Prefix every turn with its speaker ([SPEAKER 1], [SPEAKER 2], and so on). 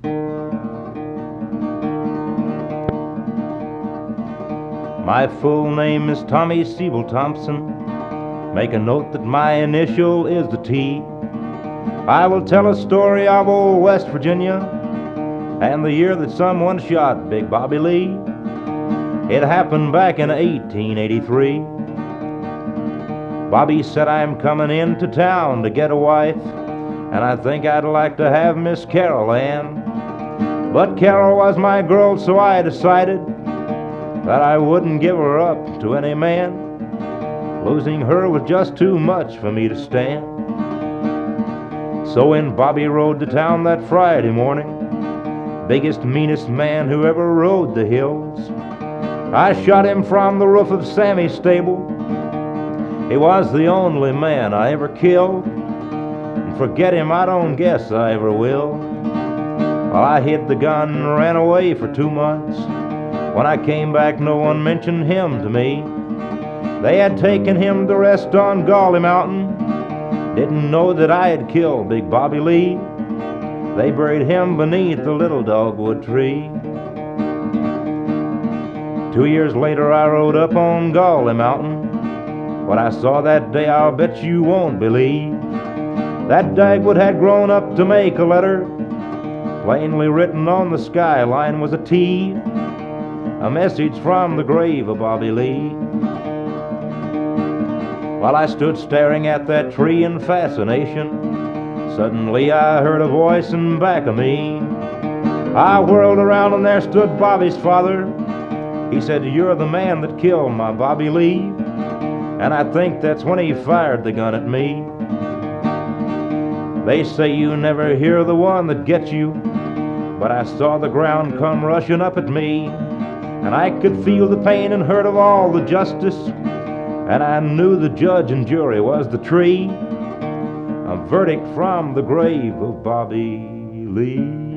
[SPEAKER 1] My full name is Tommy Siebel Thompson. Make a note that my initial is the T. I will tell a story of old West Virginia and the year that someone shot Big Bobby Lee. It happened back in 1883. Bobby said, "I'm coming into town to get a wife, and I think I'd like to have Miss Carol Ann." But Carol was my girl, so I decided that I wouldn't give her up to any man. Losing her was just too much for me to stand. So when Bobby rode to town that Friday morning, biggest, meanest man who ever rode the hills, I shot him from the roof of Sammy's stable. He was the only man I ever killed, and forget him I don't guess I ever will. Well, I hid the gun and ran away for 2 months. When I came back, no one mentioned him to me. They had taken him to rest on Gauley Mountain. Didn't know that I had killed Big Bobby Lee. They buried him beneath the little dogwood tree. 2 years later, I rode up on Gauley Mountain. What I saw that day, I'll bet you won't believe. That dagwood had grown up to make a letter. Plainly written on the skyline was a T, a message from the grave of Bobby Lee. While I stood staring at that tree in fascination, suddenly I heard a voice in back of me. I whirled around and there stood Bobby's father. He said, "You're the man that killed my Bobby Lee." And I think that's when he fired the gun at me. They say you never hear the one that gets you, but I saw the ground come rushing up at me, and I could feel the pain and hurt of all the justice, and I knew the judge and jury was the tree, a verdict from the grave of Bobby Lee.